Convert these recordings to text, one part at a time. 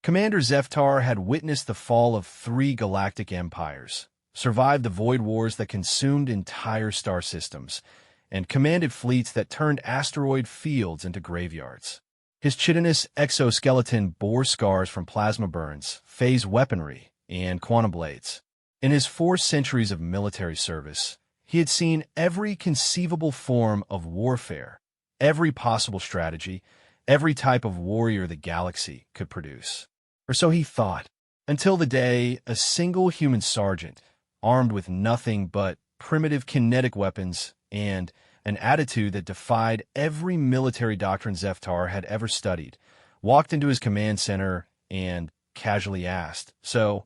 Commander Zeftar had witnessed the fall of 3 galactic empires, survived the void wars that consumed entire star systems, and commanded fleets that turned asteroid fields into graveyards. His chitinous exoskeleton bore scars from plasma burns, phase weaponry, and quantum blades. In his 4 centuries of military service, he had seen every conceivable form of warfare, every possible strategy, every type of warrior the galaxy could produce. Or so he thought, until the day a single human sergeant, armed with nothing but primitive kinetic weapons and an attitude that defied every military doctrine Zeftar had ever studied, walked into his command center and casually asked, "So,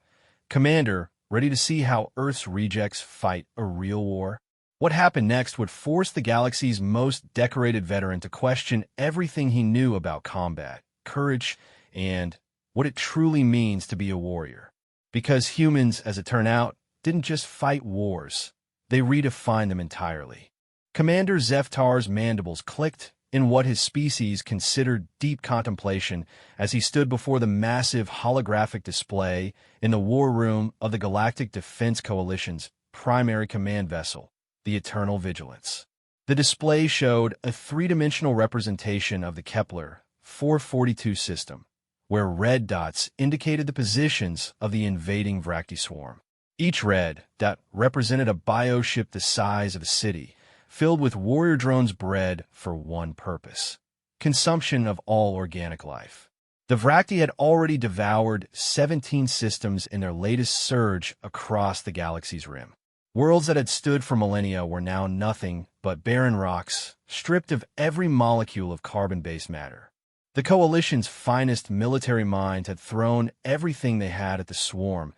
Commander, ready to see how Earth's rejects fight a real war?" What happened next would force the galaxy's most decorated veteran to question everything he knew about combat, courage, and what it truly means to be a warrior. Because humans, as it turned out, didn't just fight wars, they redefined them entirely. Commander Zeftar's mandibles clicked in what his species considered deep contemplation as he stood before the massive holographic display in the war room of the Galactic Defense Coalition's primary command vessel, the Eternal Vigilance. The display showed a 3-dimensional representation of the Kepler 442 system, where red dots indicated the positions of the invading Vrakti swarm. Each red dot represented a bioship the size of a city, filled with warrior drones bred for one purpose: consumption of all organic life. The Vrakti had already devoured 17 systems in their latest surge across the galaxy's rim. Worlds that had stood for millennia were now nothing but barren rocks, stripped of every molecule of carbon-based matter. The Coalition's finest military minds had thrown everything they had at the swarm: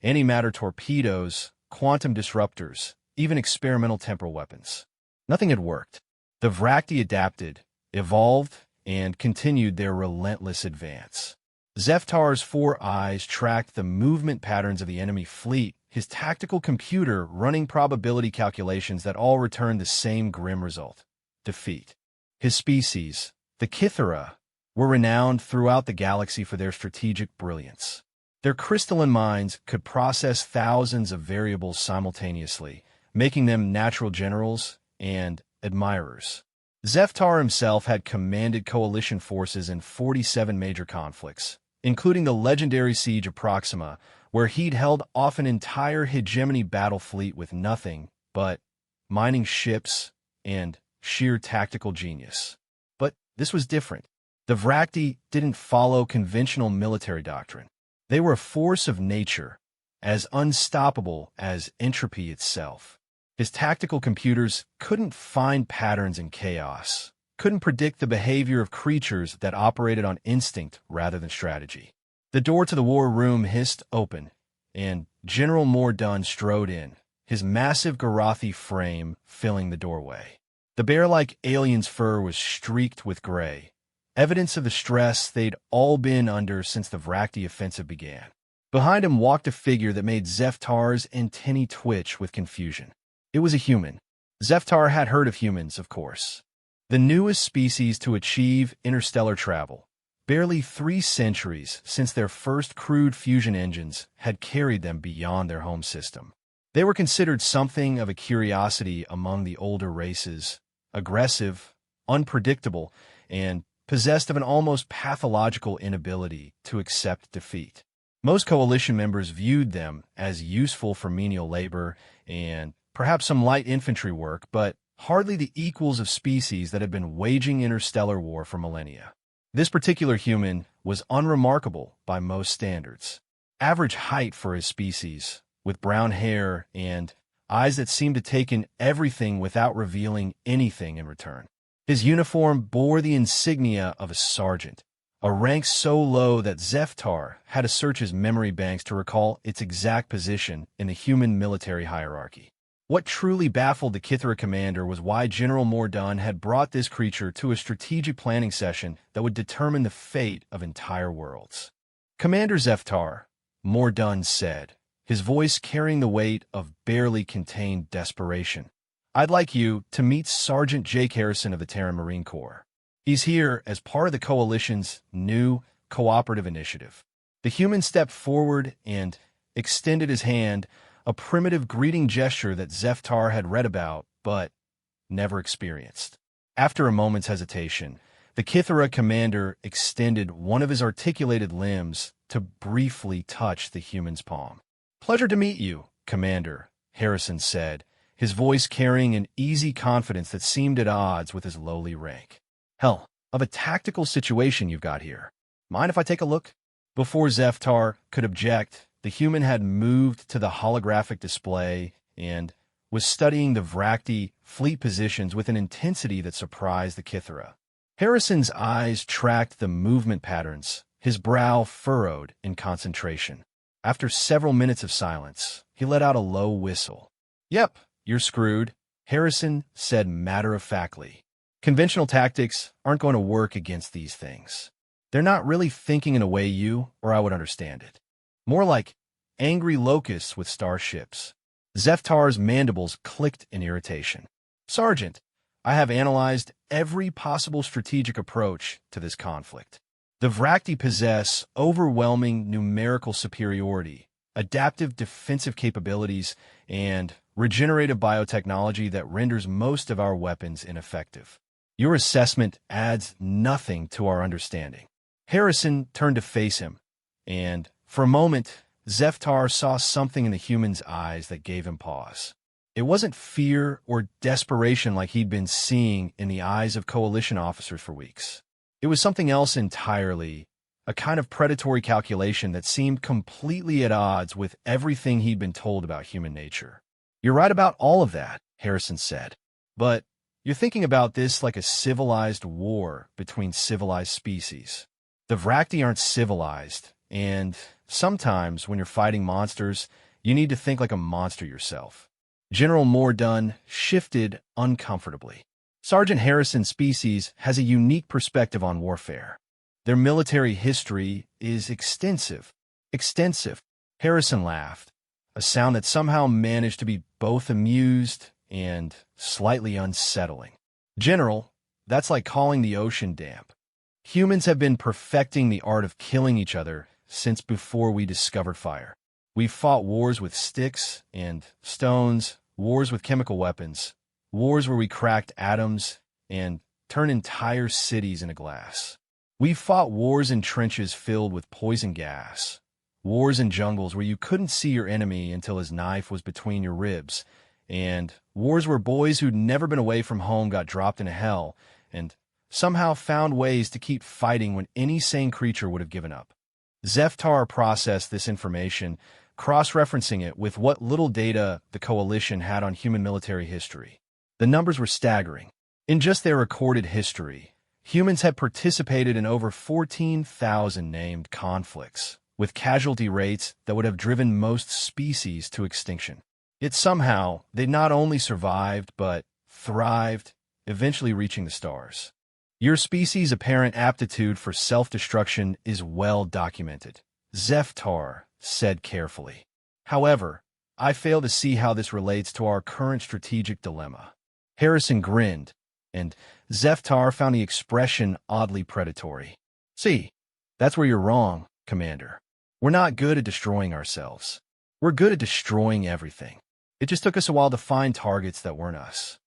antimatter torpedoes, quantum disruptors, even experimental temporal weapons. Nothing had worked. The Vrakti adapted, evolved, and continued their relentless advance. Zeftar's 4 eyes tracked the movement patterns of the enemy fleet, his tactical computer running probability calculations that all returned the same grim result: defeat. His species, the Kythera, were renowned throughout the galaxy for their strategic brilliance. Their crystalline minds could process thousands of variables simultaneously, making them natural generals and admirers. Zeftar himself had commanded coalition forces in 47 major conflicts, including the legendary Siege of Proxima, where he'd held off an entire hegemony battle fleet with nothing but mining ships and sheer tactical genius. But this was different. The Vrakti didn't follow conventional military doctrine. They were a force of nature, as unstoppable as entropy itself. His tactical computers couldn't find patterns in chaos, couldn't predict the behavior of creatures that operated on instinct rather than strategy. The door to the war room hissed open, and General Mordun strode in, his massive Garathi frame filling the doorway. The bear-like alien's fur was streaked with gray, evidence of the stress they'd all been under since the Vrakti offensive began. Behind him walked a figure that made Zeftar's antennae twitch with confusion. It was a human. Zeftar had heard of humans, of course. The newest species to achieve interstellar travel. Barely 3 centuries since their first crude fusion engines had carried them beyond their home system. They were considered something of a curiosity among the older races, aggressive, unpredictable, and possessed of an almost pathological inability to accept defeat. Most coalition members viewed them as useful for menial labor and perhaps some light infantry work, but hardly the equals of species that had been waging interstellar war for millennia. This particular human was unremarkable by most standards. Average height for his species, with brown hair and eyes that seemed to take in everything without revealing anything in return. His uniform bore the insignia of a sergeant, a rank so low that Zeftar had to search his memory banks to recall its exact position in the human military hierarchy. What truly baffled the Kythera commander was why General Mordun had brought this creature to a strategic planning session that would determine the fate of entire worlds. "Commander Zeftar," Mordun said, his voice carrying the weight of barely contained desperation, "I'd like you to meet Sergeant Jake Harrison of the Terran Marine Corps. He's here as part of the Coalition's new cooperative initiative. The human stepped forward and extended his hand, a primitive greeting gesture that Zeftar had read about, but never experienced. After a moment's hesitation, the Kithara commander extended one of his articulated limbs to briefly touch the human's palm. "Pleasure to meet you, Commander," Harrison said, his voice carrying an easy confidence that seemed at odds with his lowly rank. "Hell of a tactical situation you've got here. Mind if I take a look?" Before Zeftar could object, the human had moved to the holographic display and was studying the Vrakti fleet positions with an intensity that surprised the Kithara. Harrison's eyes tracked the movement patterns, his brow furrowed in concentration. After several minutes of silence, he let out a low whistle. "Yep, you're screwed," Harrison said matter-of-factly. "Conventional tactics aren't going to work against these things. They're not really thinking in a way you or I would understand it. More like angry locusts with starships." Zeftar's mandibles clicked in irritation. "Sergeant, I have analyzed every possible strategic approach to this conflict. The Vrakti possess overwhelming numerical superiority, adaptive defensive capabilities, and regenerative biotechnology that renders most of our weapons ineffective. Your assessment adds nothing to our understanding." Harrison turned to face him, and for a moment, Zeftar saw something in the human's eyes that gave him pause. It wasn't fear or desperation like he'd been seeing in the eyes of coalition officers for weeks. It was something else entirely, a kind of predatory calculation that seemed completely at odds with everything he'd been told about human nature. "You're right about all of that," Harrison said. "But you're thinking about this like a civilized war between civilized species. The Vrakti aren't civilized, and sometimes when you're fighting monsters, you need to think like a monster yourself." General Mordun shifted uncomfortably. "Sergeant Harrison's species has a unique perspective on warfare. Their military history is extensive. Extensive." Harrison laughed, a sound that somehow managed to be both amused and slightly unsettling. "General, that's like calling the ocean damp. Humans have been perfecting the art of killing each other since before we discovered fire. We've fought wars with sticks and stones, wars with chemical weapons, wars where we cracked atoms and turned entire cities into glass. We've fought wars in trenches filled with poison gas, wars in jungles where you couldn't see your enemy until his knife was between your ribs, and wars where boys who'd never been away from home got dropped into hell and somehow found ways to keep fighting when any sane creature would have given up." Zeftar processed this information, cross-referencing it with what little data the Coalition had on human military history. The numbers were staggering. In just their recorded history, humans had participated in over 14,000 named conflicts, with casualty rates that would have driven most species to extinction. Yet somehow, they not only survived, but thrived, eventually reaching the stars. "Your species' apparent aptitude for self-destruction is well documented," Zeftar said carefully. "However, I fail to see how this relates to our current strategic dilemma." Harrison grinned, and Zeftar found the expression oddly predatory. "See, that's where you're wrong, Commander. We're not good at destroying ourselves. We're good at destroying everything. It just took us a while to find targets that weren't us."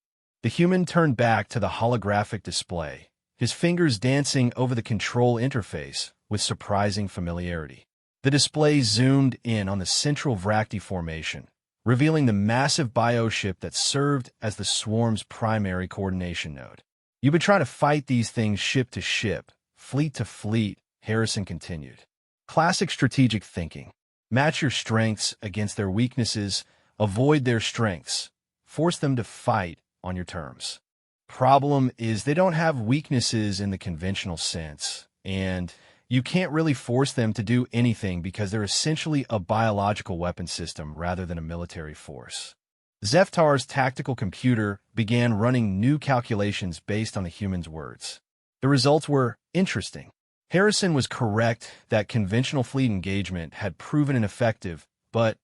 The human turned back to the holographic display, his fingers dancing over the control interface with surprising familiarity. The display zoomed in on the central Vrakti formation, revealing the massive bioship that served as the swarm's primary coordination node. "You've been trying to fight these things ship to ship, fleet to fleet," Harrison continued. "Classic strategic thinking. Match your strengths against their weaknesses, avoid their strengths, force them to fight on your terms. Problem is they don't have weaknesses in the conventional sense, and you can't really force them to do anything because they're essentially a biological weapon system rather than a military force." Zeftar's tactical computer began running new calculations based on the human's words. The results were interesting. Harrison was correct that conventional fleet engagement had proven ineffective, but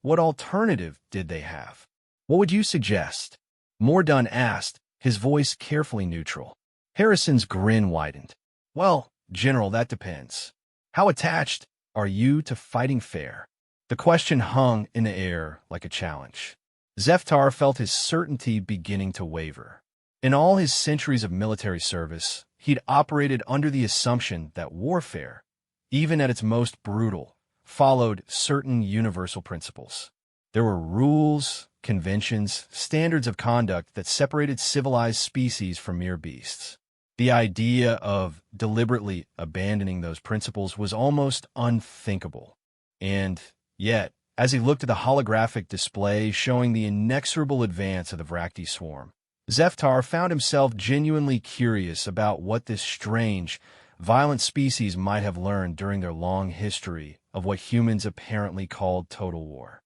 what alternative did they have? "What would you suggest?" Mordun asked, his voice carefully neutral. Harrison's grin widened. "Well, General, that depends. How attached are you to fighting fair? The question hung in the air like a challenge. Zeftar felt his certainty beginning to waver. In all his centuries of military service, he'd operated under the assumption that warfare, even at its most brutal, followed certain universal principles. There were rules, conventions, standards of conduct that separated civilized species from mere beasts. The idea of deliberately abandoning those principles was almost unthinkable. And yet, as he looked at the holographic display showing the inexorable advance of the Vrakti swarm, Zeftar found himself genuinely curious about what this strange, violent species might have learned during their long history of what humans apparently called total war.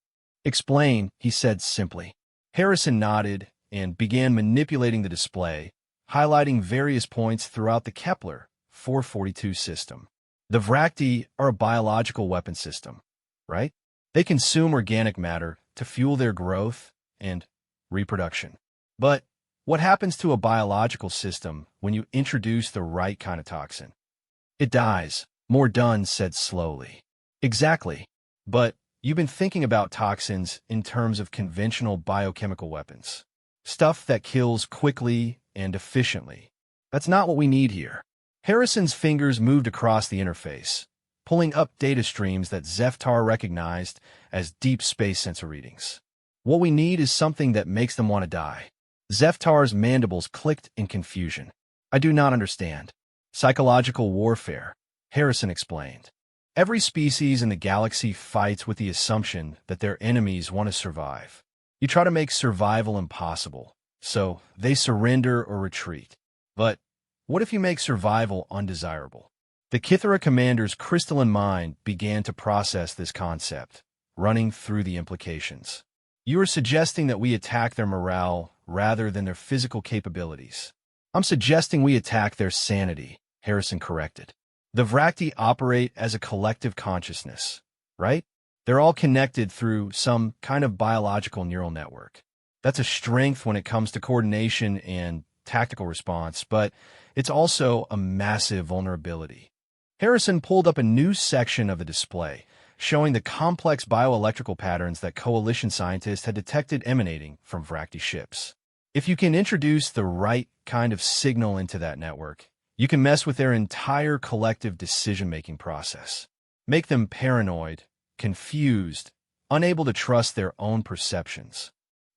"Explain," he said simply. Harrison nodded and began manipulating the display, highlighting various points throughout the Kepler 442 system. The Vrakti are a biological weapon system, right? They consume organic matter to fuel their growth and reproduction. But what happens to a biological system when you introduce the right kind of toxin? It dies, Mordun said slowly. Exactly. But you've been thinking about toxins in terms of conventional biochemical weapons. Stuff that kills quickly and efficiently. That's not what we need here. Harrison's fingers moved across the interface, pulling up data streams that Zeftar recognized as deep space sensor readings. What we need is something that makes them want to die. Zeftar's mandibles clicked in confusion. I do not understand. Psychological warfare, Harrison explained. Every species in the galaxy fights with the assumption that their enemies want to survive. You try to make survival impossible, so they surrender or retreat. But what if you make survival undesirable? The Kithara commander's crystalline mind began to process this concept, running through the implications. You are suggesting that we attack their morale rather than their physical capabilities. I'm suggesting we attack their sanity, Harrison corrected. The Vrakti operate as a collective consciousness, right? They're all connected through some kind of biological neural network. That's a strength when it comes to coordination and tactical response, but it's also a massive vulnerability. Harrison pulled up a new section of the display, showing the complex bioelectrical patterns that Coalition scientists had detected emanating from Vrakti ships. If you can introduce the right kind of signal into that network, you can mess with their entire collective decision-making process. Make them paranoid, confused, unable to trust their own perceptions.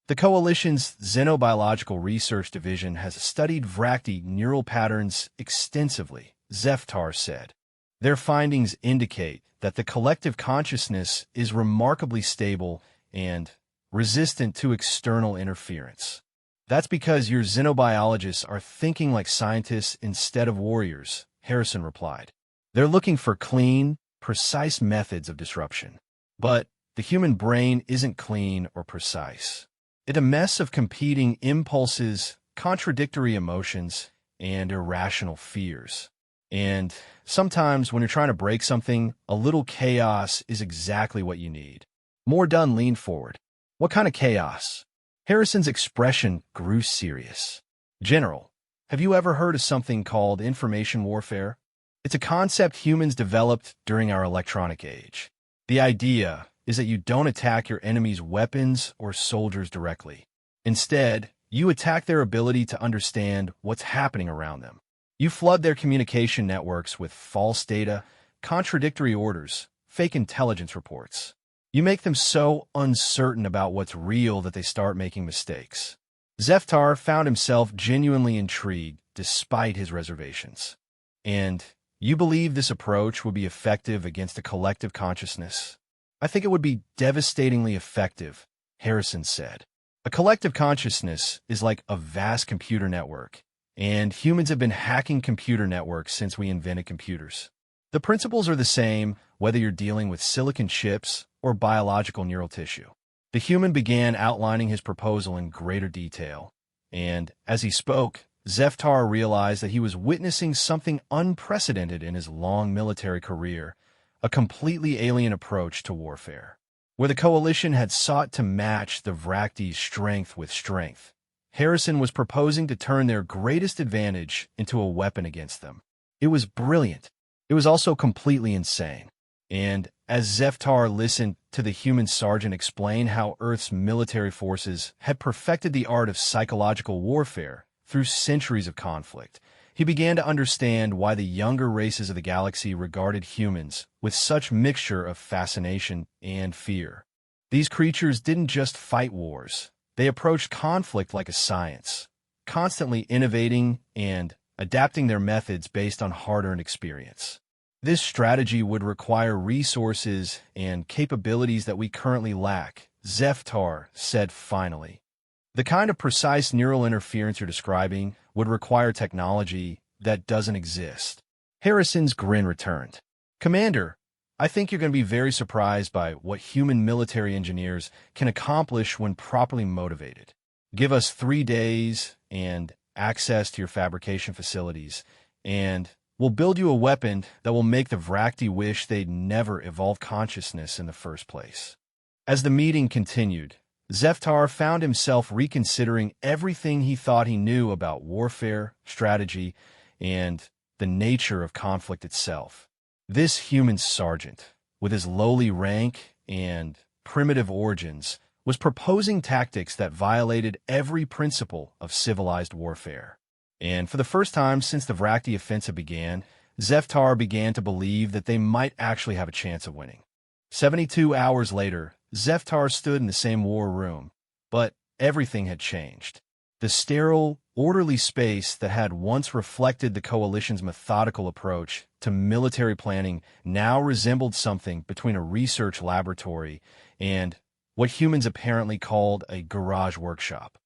The Coalition's Xenobiological Research Division has studied Vrakti neural patterns extensively, Zeftar said. Their findings indicate that the collective consciousness is remarkably stable and resistant to external interference. That's because your xenobiologists are thinking like scientists instead of warriors, Harrison replied. They're looking for clean, precise methods of disruption. But the human brain isn't clean or precise. It's a mess of competing impulses, contradictory emotions, and irrational fears. And sometimes when you're trying to break something, a little chaos is exactly what you need. Mordun leaned forward. What kind of chaos? Harrison's expression grew serious. General, have you ever heard of something called information warfare? It's a concept humans developed during our electronic age. The idea is that you don't attack your enemy's weapons or soldiers directly. Instead, you attack their ability to understand what's happening around them. You flood their communication networks with false data, contradictory orders, fake intelligence reports. You make them so uncertain about what's real that they start making mistakes. Zeftar found himself genuinely intrigued despite his reservations. And you believe this approach would be effective against a collective consciousness? I think it would be devastatingly effective, Harrison said. A collective consciousness is like a vast computer network, and humans have been hacking computer networks since we invented computers. The principles are the same whether you're dealing with silicon chips or biological neural tissue. The human began outlining his proposal in greater detail, and as he spoke, Zeftar realized that he was witnessing something unprecedented in his long military career, a completely alien approach to warfare. Where the Coalition had sought to match the Vrakti's strength with strength, Harrison was proposing to turn their greatest advantage into a weapon against them. It was brilliant. It was also completely insane. And as Zeftar listened to the human sergeant explain how Earth's military forces had perfected the art of psychological warfare through centuries of conflict, he began to understand why the younger races of the galaxy regarded humans with such mixture of fascination and fear. These creatures didn't just fight wars. They approached conflict like a science, constantly innovating and adapting their methods based on hard-earned experience. This strategy would require resources and capabilities that we currently lack, Zeftar said finally. The kind of precise neural interference you're describing would require technology that doesn't exist. Harrison's grin returned. Commander, I think you're going to be very surprised by what human military engineers can accomplish when properly motivated. Give us 3 days and access to your fabrication facilities, and we'll build you a weapon that will make the Vrakti wish they'd never evolved consciousness in the first place. As the meeting continued, Zeftar found himself reconsidering everything he thought he knew about warfare, strategy, and the nature of conflict itself. This human sergeant, with his lowly rank and primitive origins, was proposing tactics that violated every principle of civilized warfare. And for the first time since the Vrakti offensive began, Zeftar began to believe that they might actually have a chance of winning. 72 hours later, Zeftar stood in the same war room, but everything had changed. The sterile, orderly space that had once reflected the Coalition's methodical approach to military planning now resembled something between a research laboratory and what humans apparently called a garage workshop.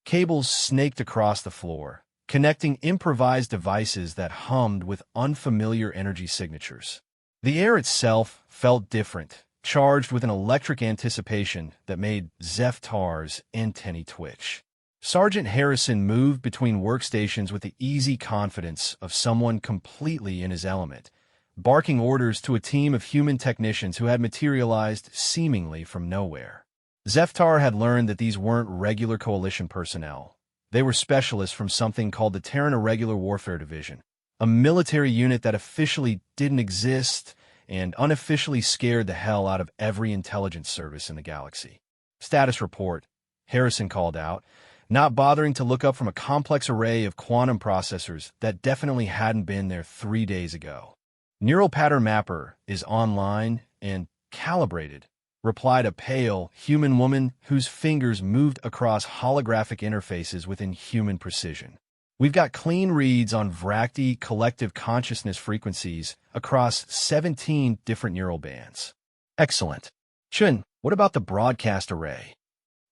Cables snaked across the floor, connecting improvised devices that hummed with unfamiliar energy signatures. The air itself felt different, charged with an electric anticipation that made Zeftar's antennae twitch. Sergeant Harrison moved between workstations with the easy confidence of someone completely in his element, barking orders to a team of human technicians who had materialized seemingly from nowhere. Zeftar had learned that these weren't regular Coalition personnel. They were specialists from something called the Terran Irregular Warfare Division, a military unit that officially didn't exist and unofficially scared the hell out of every intelligence service in the galaxy. Status report, Harrison called out, not bothering to look up from a complex array of quantum processors that definitely hadn't been there 3 days ago. Neural Pattern Mapper is online and calibrated, replied a pale, human woman whose fingers moved across holographic interfaces within human precision. We've got clean reads on Vrakti collective consciousness frequencies across 17 different neural bands. Excellent. Chun, what about the broadcast array?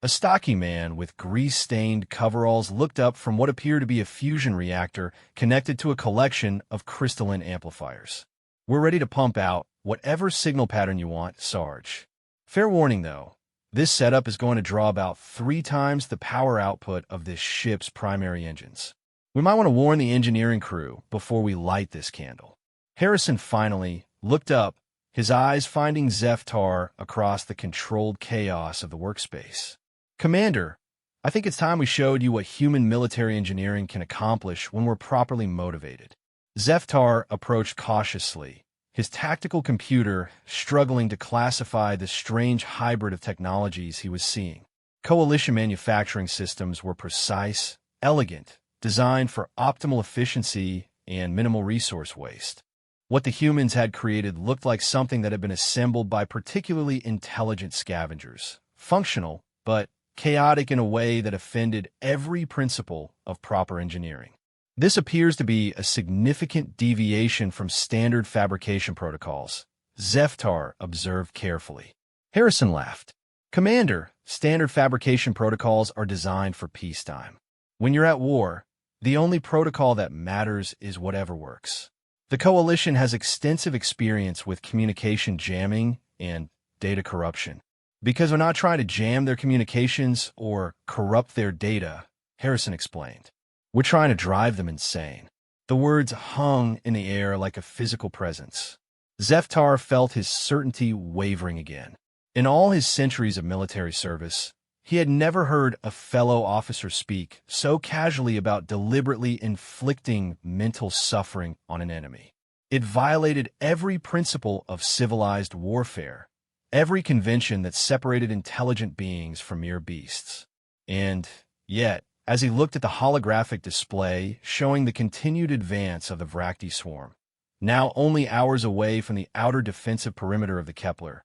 A stocky man with grease-stained coveralls looked up from what appeared to be a fusion reactor connected to a collection of crystalline amplifiers. We're ready to pump out whatever signal pattern you want, Sarge. Fair warning, though. This setup is going to draw about 3 times the power output of this ship's primary engines. We might want to warn the engineering crew before we light this candle. Harrison finally looked up, his eyes finding Zeftar across the controlled chaos of the workspace. Commander, I think it's time we showed you what human military engineering can accomplish when we're properly motivated. Zeftar approached cautiously, his tactical computer struggling to classify the strange hybrid of technologies he was seeing. Coalition manufacturing systems were precise, elegant, designed for optimal efficiency and minimal resource waste. What the humans had created looked like something that had been assembled by particularly intelligent scavengers, functional, but chaotic in a way that offended every principle of proper engineering. This appears to be a significant deviation from standard fabrication protocols, Zeftar observed carefully. Harrison laughed. Commander, standard fabrication protocols are designed for peacetime. When you're at war, the only protocol that matters is whatever works. The Coalition has extensive experience with communication jamming and data corruption. Because we're not trying to jam their communications or corrupt their data, Harrison explained. We're trying to drive them insane. The words hung in the air like a physical presence. Zeftar felt his certainty wavering again. In all his centuries of military service, he had never heard a fellow officer speak so casually about deliberately inflicting mental suffering on an enemy. It violated every principle of civilized warfare, every convention that separated intelligent beings from mere beasts. And yet, as he looked at the holographic display showing the continued advance of the Vracti swarm, now only hours away from the outer defensive perimeter of the Kepler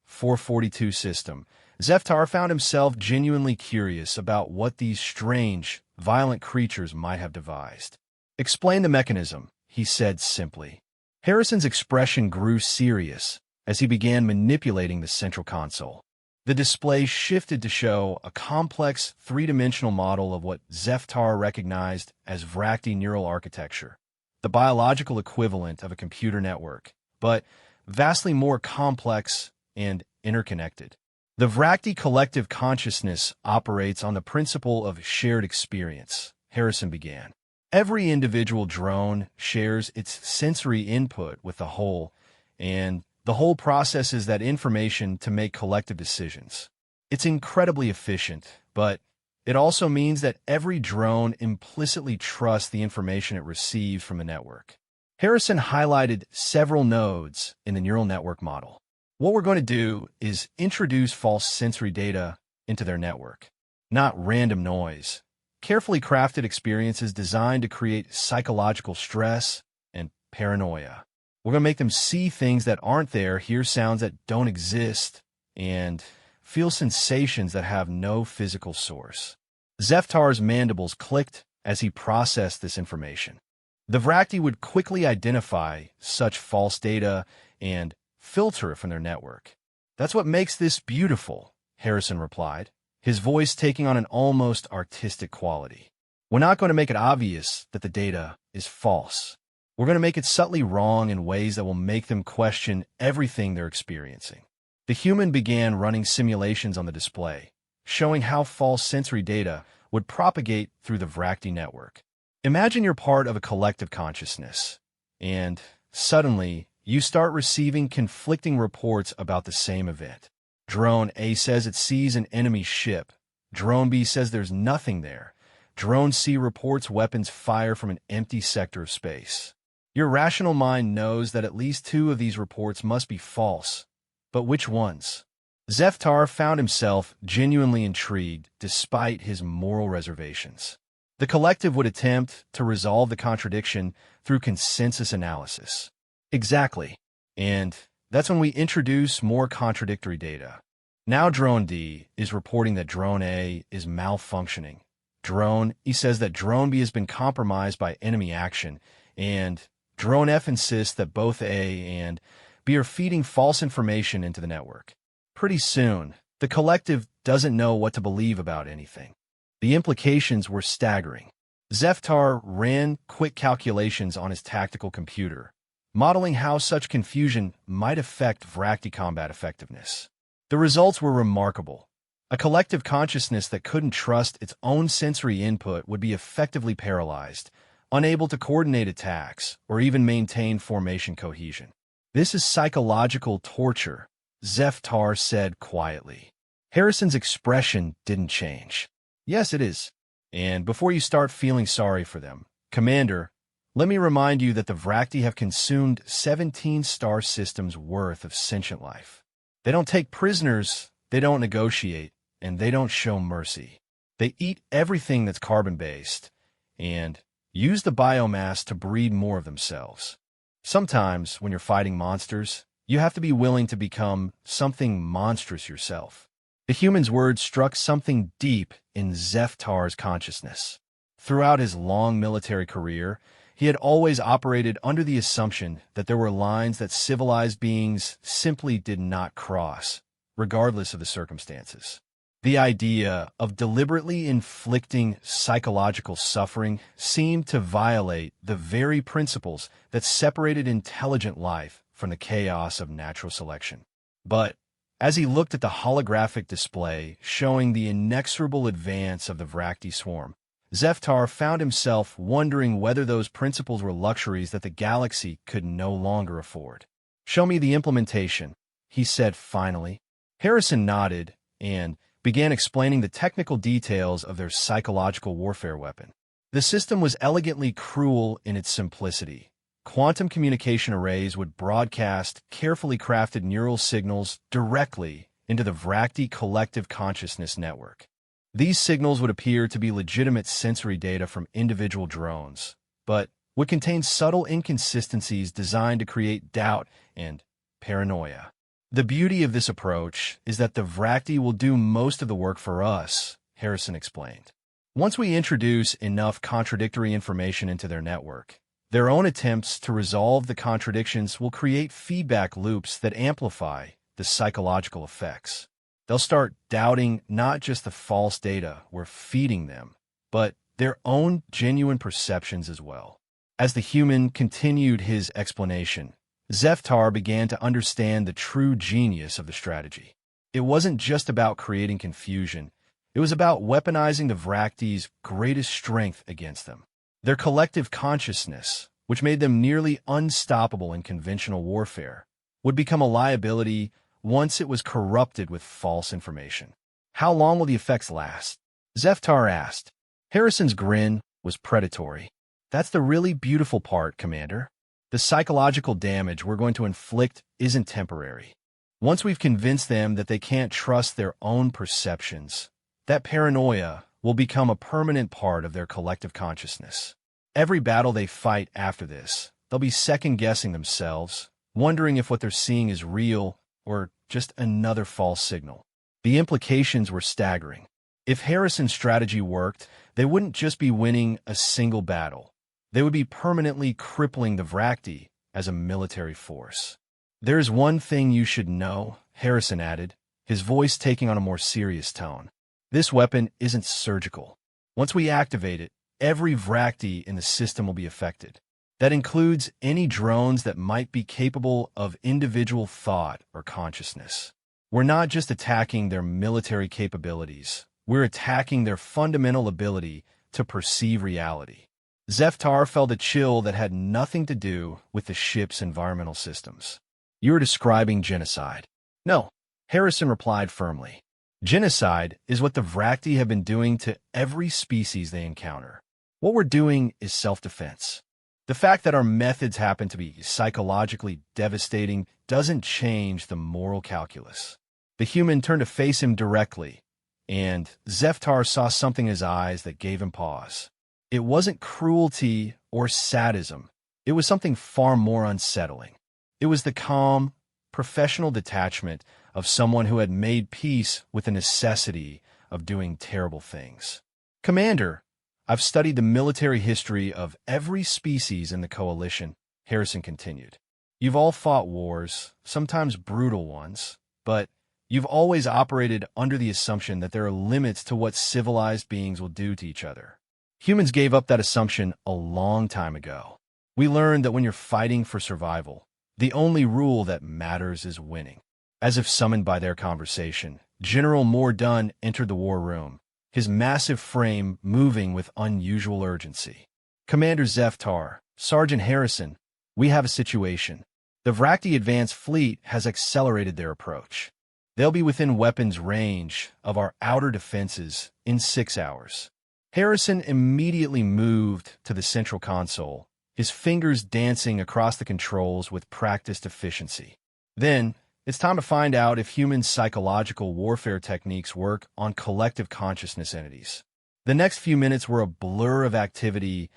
442 system, Zeftar found himself genuinely curious about what these strange, violent creatures might have devised. "Explain the mechanism," he said simply. Harrison's expression grew serious as he began manipulating the central console. The display shifted to show a complex three-dimensional model of what Zeftar recognized as Vracti neural architecture, the biological equivalent of a computer network, but vastly more complex and interconnected. The Vracti collective consciousness operates on the principle of shared experience, Harrison began. Every individual drone shares its sensory input with the whole, and the whole processes that information to make collective decisions. It's incredibly efficient, but it also means that every drone implicitly trusts the information it receives from the network. Harrison highlighted several nodes in the neural network model. What we're going to do is introduce false sensory data into their network, not random noise. Carefully crafted experiences designed to create psychological stress and paranoia. We're going to make them see things that aren't there, hear sounds that don't exist, and feel sensations that have no physical source. Zeftar's mandibles clicked as he processed this information. The Vracti would quickly identify such false data and filter it from their network. "That's what makes this beautiful," Harrison replied, his voice taking on an almost artistic quality. "We're not going to make it obvious that the data is false. We're going to make it subtly wrong in ways that will make them question everything they're experiencing." The human began running simulations on the display, showing how false sensory data would propagate through the Vracti network. Imagine you're part of a collective consciousness, and suddenly you start receiving conflicting reports about the same event. Drone A says it sees an enemy ship. Drone B says there's nothing there. Drone C reports weapons fire from an empty sector of space. Your rational mind knows that at least two of these reports must be false. But which ones? Zeftar found himself genuinely intrigued despite his moral reservations. The collective would attempt to resolve the contradiction through consensus analysis. Exactly. And that's when we introduce more contradictory data. Now Drone D is reporting that Drone A is malfunctioning. Drone E says that Drone B has been compromised by enemy action, and Drone F insists that both A and B are feeding false information into the network. Pretty soon, the collective doesn't know what to believe about anything. The implications were staggering. Zeftar ran quick calculations on his tactical computer, modeling how such confusion might affect Vracti combat effectiveness. The results were remarkable. A collective consciousness that couldn't trust its own sensory input would be effectively paralyzed, unable to coordinate attacks or even maintain formation cohesion. "This is psychological torture," Zeftar said quietly. Harrison's expression didn't change. "Yes, it is. And before you start feeling sorry for them, Commander, let me remind you that the Vracti have consumed 17 star systems worth of sentient life. They don't take prisoners, they don't negotiate, and they don't show mercy. They eat everything that's carbon-based and use the biomass to breed more of themselves. Sometimes, when you're fighting monsters, you have to be willing to become something monstrous yourself." The human's words struck something deep in Zeftar's consciousness. Throughout his long military career, he had always operated under the assumption that there were lines that civilized beings simply did not cross, regardless of the circumstances. The idea of deliberately inflicting psychological suffering seemed to violate the very principles that separated intelligent life from the chaos of natural selection. But as he looked at the holographic display showing the inexorable advance of the Vracti swarm, Zeftar found himself wondering whether those principles were luxuries that the galaxy could no longer afford. "Show me the implementation," he said finally. Harrison nodded and began explaining the technical details of their psychological warfare weapon. The system was elegantly cruel in its simplicity. quantum communication arrays would broadcast carefully crafted neural signals directly into the Vrakti collective consciousness network. These signals would appear to be legitimate sensory data from individual drones, but would contain subtle inconsistencies designed to create doubt and paranoia. The beauty of this approach is that the Vrakti will do most of the work for us, Harrison explained. Once we introduce enough contradictory information into their network, their own attempts to resolve the contradictions will create feedback loops that amplify the psychological effects. They'll start doubting not just the false data we're feeding them, but their own genuine perceptions as well. As the human continued his explanation, Zeftar began to understand the true genius of the strategy. It wasn't just about creating confusion. It was about weaponizing the Vrakti's greatest strength against them. Their collective consciousness, which made them nearly unstoppable in conventional warfare, would become a liability once it was corrupted with false information. How long will the effects last? Zeftar asked. Harrison's grin was predatory. That's the really beautiful part, Commander. The psychological damage we're going to inflict isn't temporary. Once we've convinced them that they can't trust their own perceptions, that paranoia will become a permanent part of their collective consciousness. Every battle they fight after this, they'll be second-guessing themselves, wondering if what they're seeing is real or just another false signal. The implications were staggering. If Harrison's strategy worked, they wouldn't just be winning a single battle. They would be permanently crippling the Vrakti as a military force. There's one thing you should know, Harrison added, his voice taking on a more serious tone. This weapon isn't surgical. Once we activate it, every Vrakti in the system will be affected. That includes any drones that might be capable of individual thought or consciousness. We're not just attacking their military capabilities. We're attacking their fundamental ability to perceive reality. Zeftar felt a chill that had nothing to do with the ship's environmental systems. You are describing genocide. No, Harrison replied firmly. Genocide is what the Vrakti have been doing to every species they encounter. What we're doing is self-defense. The fact that our methods happen to be psychologically devastating doesn't change the moral calculus. The human turned to face him directly, and Zeftar saw something in his eyes that gave him pause. It wasn't cruelty or sadism. It was something far more unsettling. It was the calm, professional detachment of someone who had made peace with the necessity of doing terrible things. Commander, I've studied the military history of every species in the coalition, Harrison continued. You've all fought wars, sometimes brutal ones, but you've always operated under the assumption that there are limits to what civilized beings will do to each other. Humans gave up that assumption a long time ago. We learned that when you're fighting for survival, the only rule that matters is winning. As if summoned by their conversation, General Mordun entered the war room, his massive frame moving with unusual urgency. Commander Zeftar, Sergeant Harrison, we have a situation. The Vrakti Advanced Fleet has accelerated their approach. They'll be within weapons range of our outer defenses in 6 hours. Harrison immediately moved to the central console, his fingers dancing across the controls with practiced efficiency. Then, it's time to find out if human psychological warfare techniques work on collective consciousness entities. The next few minutes were a blur of activity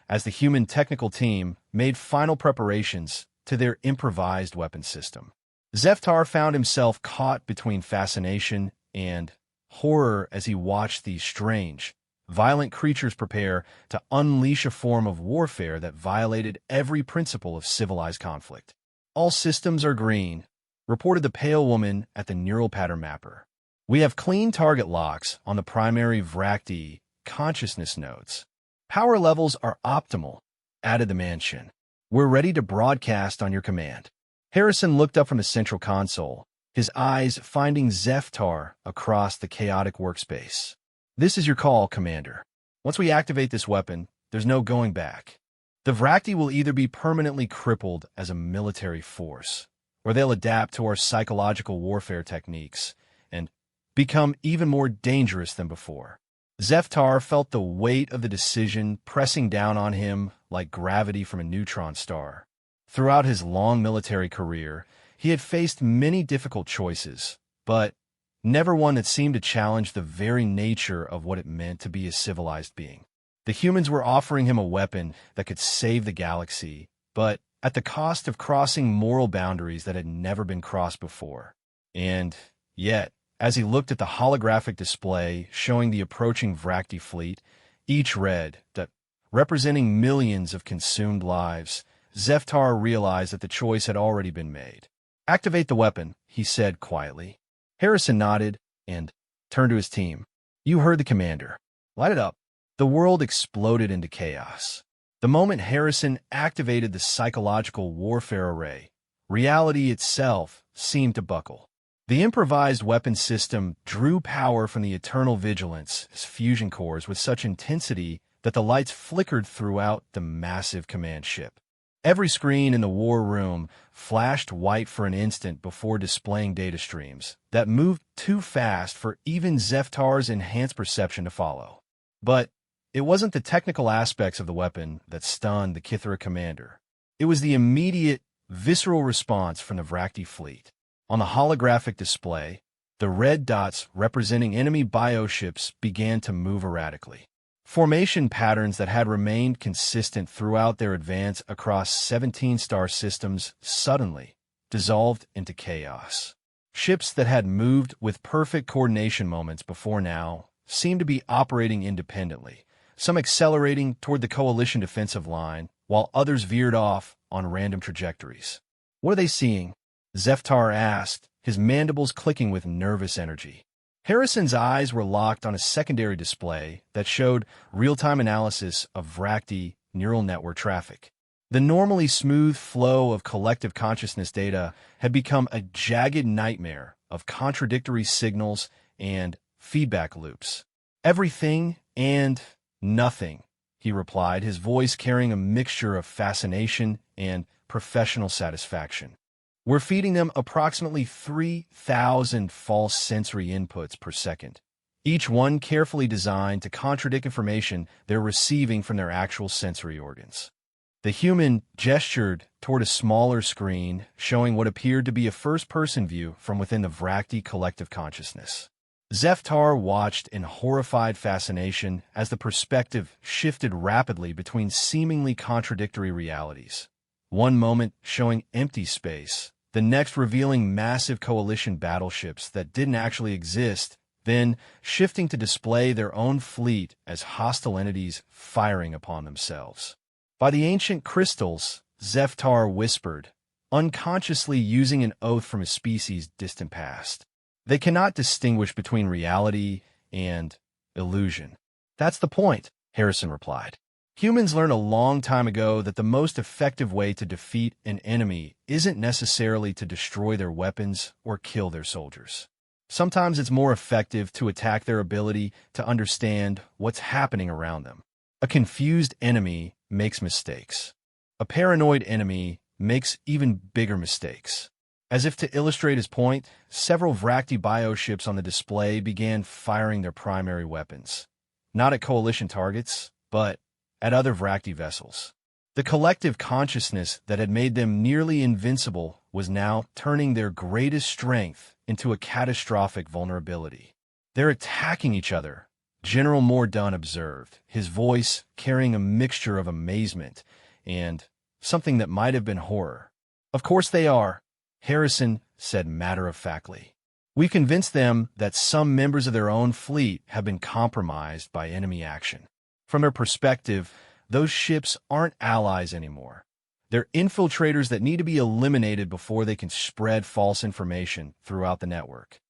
as the human technical team made final preparations to their improvised weapon system. Zeftar found himself caught between fascination and horror as he watched these strange, violent creatures prepare to unleash a form of warfare that violated every principle of civilized conflict. All systems are green, reported the pale woman at the neural pattern mapper. We have clean target locks on the primary Vrakti consciousness nodes. Power levels are optimal, added the Manchin. We're ready to broadcast on your command. Harrison looked up from the central console, his eyes finding Zeftar across the chaotic workspace. This is your call, Commander. Once we activate this weapon, there's no going back. The Vrakti will either be permanently crippled as a military force, or they'll adapt to our psychological warfare techniques and become even more dangerous than before. Zeftar felt the weight of the decision pressing down on him like gravity from a neutron star. Throughout his long military career, he had faced many difficult choices, but never one that seemed to challenge the very nature of what it meant to be a civilized being. The humans were offering him a weapon that could save the galaxy, but at the cost of crossing moral boundaries that had never been crossed before. And yet, as he looked at the holographic display showing the approaching Vrakti fleet, each red, representing millions of consumed lives, Zeftar realized that the choice had already been made. "Activate the weapon," he said quietly. Harrison nodded and turned to his team. "You heard the commander. Light it up." The world exploded into chaos. The moment Harrison activated the psychological warfare array, reality itself seemed to buckle. The improvised weapon system drew power from the eternal vigilance fusion cores with such intensity that the lights flickered throughout the massive command ship. Every screen in the war room flashed white for an instant before displaying data streams that moved too fast for even Zeftar's enhanced perception to follow. But it wasn't the technical aspects of the weapon that stunned the Kithara commander. It was the immediate, visceral response from the Vrakti fleet. On the holographic display, the red dots representing enemy bioships began to move erratically. Formation patterns that had remained consistent throughout their advance across 17 star systems suddenly dissolved into chaos. Ships that had moved with perfect coordination moments before now seemed to be operating independently, some accelerating toward the coalition defensive line, while others veered off on random trajectories. "What are they seeing?" Zeftar asked, his mandibles clicking with nervous energy. Harrison's eyes were locked on a secondary display that showed real-time analysis of Vrakti neural network traffic. The normally smooth flow of collective consciousness data had become a jagged nightmare of contradictory signals and feedback loops. "Everything and nothing," he replied, his voice carrying a mixture of fascination and professional satisfaction. "We're feeding them approximately 3,000 false sensory inputs per second, each one carefully designed to contradict information they're receiving from their actual sensory organs." The human gestured toward a smaller screen showing what appeared to be a first-person view from within the Vrakti collective consciousness. Zeftar watched in horrified fascination as the perspective shifted rapidly between seemingly contradictory realities. One moment showing empty space, the next revealing massive coalition battleships that didn't actually exist, then shifting to display their own fleet as hostile entities firing upon themselves. "By the ancient crystals," Zeftar whispered, unconsciously using an oath from his species' distant past. "They cannot distinguish between reality and illusion." "That's the point," Harrison replied. "Humans learned a long time ago that the most effective way to defeat an enemy isn't necessarily to destroy their weapons or kill their soldiers. Sometimes it's more effective to attack their ability to understand what's happening around them. A confused enemy makes mistakes. A paranoid enemy makes even bigger mistakes." As if to illustrate his point, several Vrakti bioships on the display began firing their primary weapons, not at coalition targets, but at other Vrakti vessels. The collective consciousness that had made them nearly invincible was now turning their greatest strength into a catastrophic vulnerability. "They're attacking each other," General Mordun observed, his voice carrying a mixture of amazement and something that might have been horror. "Of course they are," Harrison said matter-of-factly. "We convinced them that some members of their own fleet have been compromised by enemy action. From their perspective, those ships aren't allies anymore. They're infiltrators that need to be eliminated before they can spread false information throughout the network."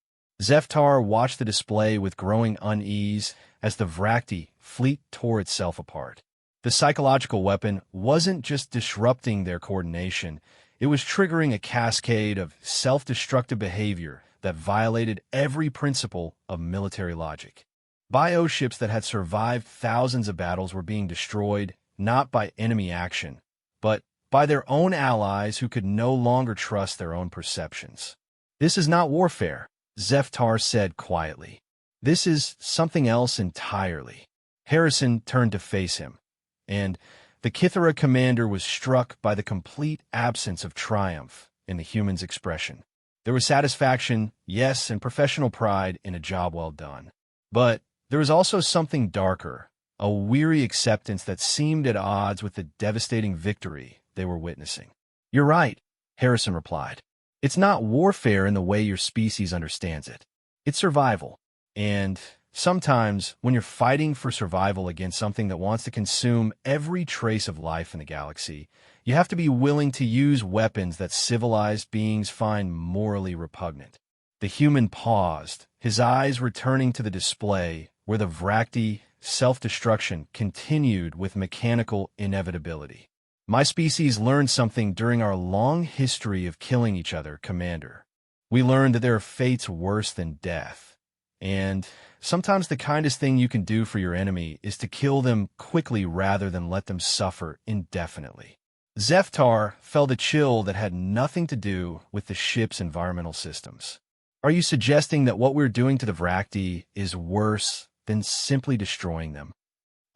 Zeftar watched the display with growing unease as the Vrakti fleet tore itself apart. The psychological weapon wasn't just disrupting their coordination, it was triggering a cascade of self-destructive behavior that violated every principle of military logic. Bioships that had survived thousands of battles were being destroyed, not by enemy action, but by their own allies who could no longer trust their own perceptions. "This is not warfare," Zeftar said quietly. "This is something else entirely." Harrison turned to face him, and The Kithara commander was struck by the complete absence of triumph in the human's expression. There was satisfaction, yes, and professional pride in a job well done. But there was also something darker, a weary acceptance that seemed at odds with the devastating victory they were witnessing. "You're right," Harrison replied. "It's not warfare in the way your species understands it. It's survival. And sometimes, when you're fighting for survival against something that wants to consume every trace of life in the galaxy, you have to be willing to use weapons that civilized beings find morally repugnant." The human paused, his eyes returning to the display where the Vrakti self-destruction continued with mechanical inevitability. "My species learned something during our long history of killing each other, Commander. We learned that there are fates worse than death. And sometimes the kindest thing you can do for your enemy is to kill them quickly rather than let them suffer indefinitely." Zeftar felt a chill that had nothing to do with the ship's environmental systems. "Are you suggesting that what we're doing to the Vrakti is worse than simply destroying them?"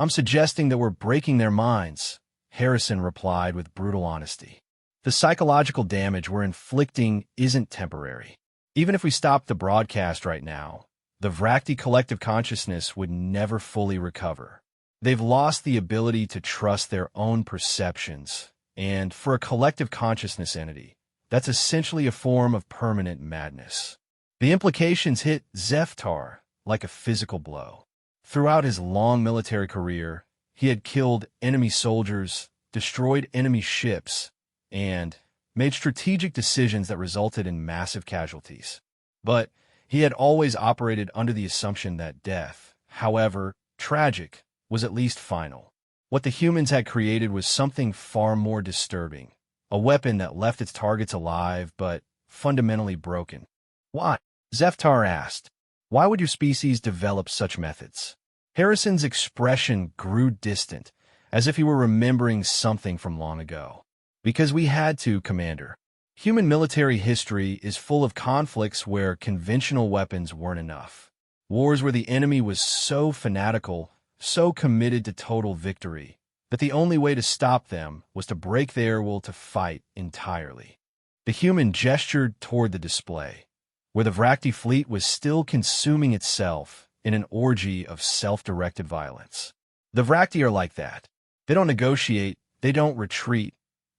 "I'm suggesting that we're breaking their minds," Harrison replied with brutal honesty. "The psychological damage we're inflicting isn't temporary. Even if we stopped the broadcast right now, the Vrakti collective consciousness would never fully recover. They've lost the ability to trust their own perceptions, and for a collective consciousness entity, that's essentially a form of permanent madness." The implications hit Zeftar like a physical blow. Throughout his long military career, he had killed enemy soldiers, destroyed enemy ships, and made strategic decisions that resulted in massive casualties. But he had always operated under the assumption that death, however tragic, was at least final. What the humans had created was something far more disturbing, a weapon that left its targets alive but fundamentally broken. "Why?" Zeftar asked. "Why would your species develop such methods?" Harrison's expression grew distant, as if he were remembering something from long ago. "Because we had to, Commander. Human military history is full of conflicts where conventional weapons weren't enough. Wars where the enemy was so fanatical, so committed to total victory, that the only way to stop them was to break their will to fight entirely." The human gestured toward the display, where the Vrakti fleet was still consuming itself in an orgy of self-directed violence. "The Vrakti are like that. They don't negotiate, they don't retreat,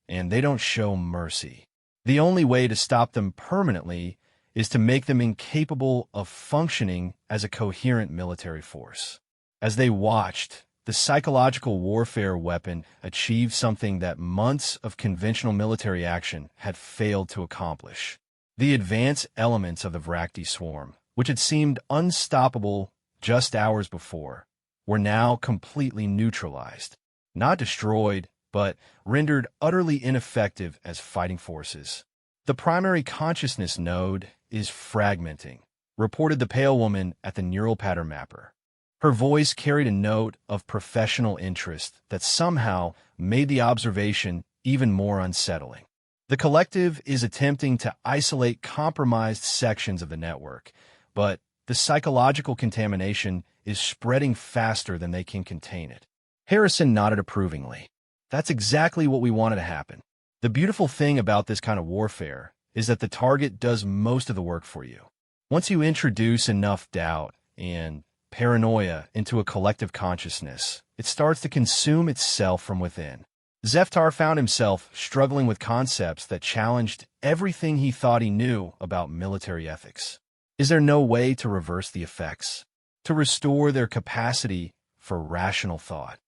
and they don't show mercy. The only way to stop them permanently is to make them incapable of functioning as a coherent military force." As they watched, the psychological warfare weapon achieved something that months of conventional military action had failed to accomplish. The advanced elements of the Vrakti swarm, which had seemed unstoppable just hours before, were now completely neutralized. Not destroyed, but rendered utterly ineffective as fighting forces. "The primary consciousness node is fragmenting," reported the pale woman at the neural pattern mapper. Her voice carried a note of professional interest that somehow made the observation even more unsettling. "The collective is attempting to isolate compromised sections of the network, but the psychological contamination is spreading faster than they can contain it." Harrison nodded approvingly. "That's exactly what we wanted to happen. The beautiful thing about this kind of warfare is that the target does most of the work for you. Once you introduce enough doubt and paranoia into a collective consciousness, it starts to consume itself from within." Zeftar found himself struggling with concepts that challenged everything he thought he knew about military ethics. Is there no way to reverse the effects? To restore their capacity for rational thought?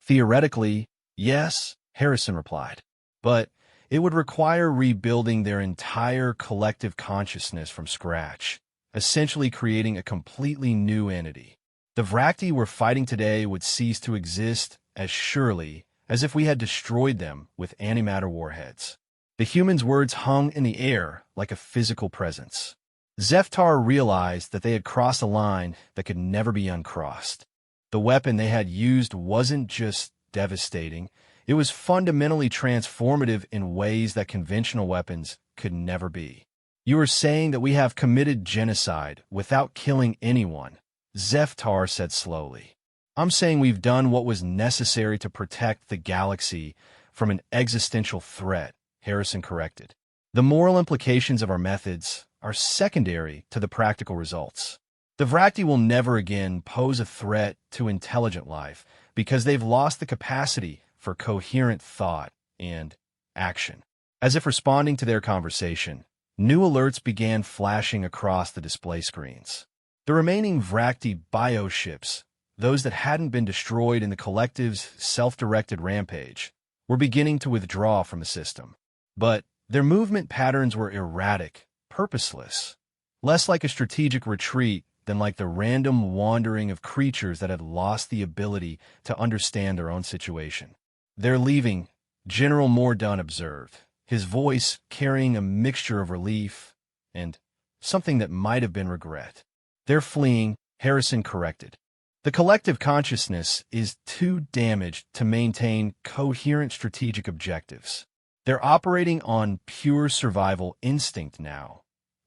"Theoretically, yes," Harrison replied. "But it would require rebuilding their entire collective consciousness from scratch, essentially creating a completely new entity. The Vrakti we're fighting today would cease to exist as surely as if we had destroyed them with antimatter warheads." The humans' words hung in the air like a physical presence. Zeftar realized that they had crossed a line that could never be uncrossed. The weapon they had used wasn't just devastating, it was fundamentally transformative in ways that conventional weapons could never be. "You are saying that we have committed genocide without killing anyone," Zeftar said slowly. I'm saying we've done what was necessary to protect the galaxy from an existential threat, Harrison corrected. The moral implications of our methods are secondary to the practical results. The Vrakti will never again pose a threat to intelligent life because they've lost the capacity for coherent thought and action. As if responding to their conversation, new alerts began flashing across the display screens. The remaining Vrakti bioships, those that hadn't been destroyed in the collective's self-directed rampage, were beginning to withdraw from the system. But their movement patterns were erratic, purposeless, less like a strategic retreat than like the random wandering of creatures that had lost the ability to understand their own situation. "They're leaving," General Mordaunt observed, his voice carrying a mixture of relief and something that might have been regret. "They're fleeing," Harrison corrected. "The collective consciousness is too damaged to maintain coherent strategic objectives. They're operating on pure survival instinct now,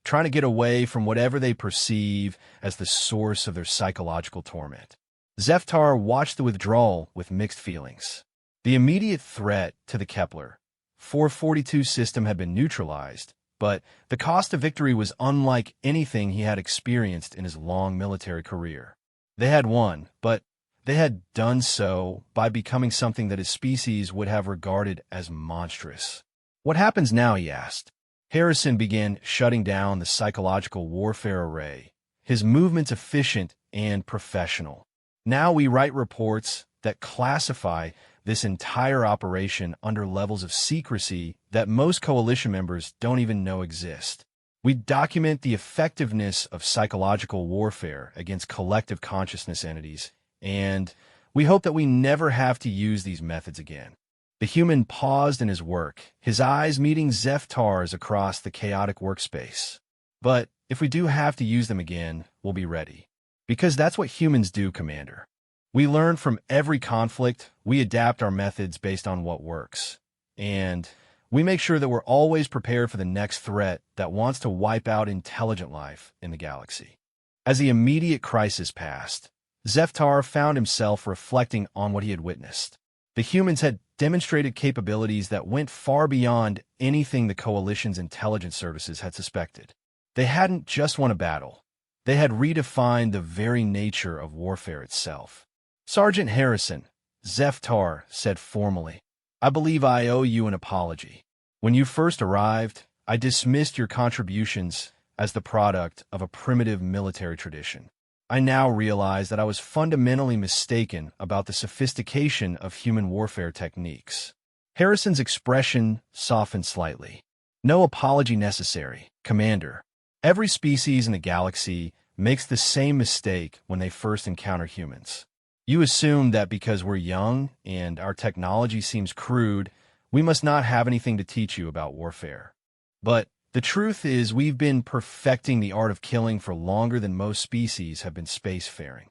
trying to get away from whatever they perceive as the source of their psychological torment." Zeftar watched the withdrawal with mixed feelings. The immediate threat to the Kepler 442 system had been neutralized, but the cost of victory was unlike anything he had experienced in his long military career. They had won, but they had done so by becoming something that his species would have regarded as monstrous. "What happens now?" he asked. Harrison began shutting down the psychological warfare array, his movements efficient and professional. "Now we write reports that classify this entire operation under levels of secrecy that most coalition members don't even know exist. We document the effectiveness of psychological warfare against collective consciousness entities, and we hope that we never have to use these methods again." The human paused in his work, his eyes meeting Zeftar's across the chaotic workspace. "But if we do have to use them again, we'll be ready. Because that's what humans do, Commander. We learn from every conflict, we adapt our methods based on what works. And we make sure that we're always prepared for the next threat that wants to wipe out intelligent life in the galaxy." As the immediate crisis passed, Zeftar found himself reflecting on what he had witnessed. The humans had demonstrated capabilities that went far beyond anything the Coalition's intelligence services had suspected. They hadn't just won a battle. They had redefined the very nature of warfare itself. "Sergeant Harrison," Zeftar said formally, "I believe I owe you an apology. When you first arrived, I dismissed your contributions as the product of a primitive military tradition. I now realize that I was fundamentally mistaken about the sophistication of human warfare techniques." Harrison's expression softened slightly. "No apology necessary, Commander. Every species in the galaxy makes the same mistake when they first encounter humans. You assume that because we're young and our technology seems crude, we must not have anything to teach you about warfare. But the truth is we've been perfecting the art of killing for longer than most species have been spacefaring."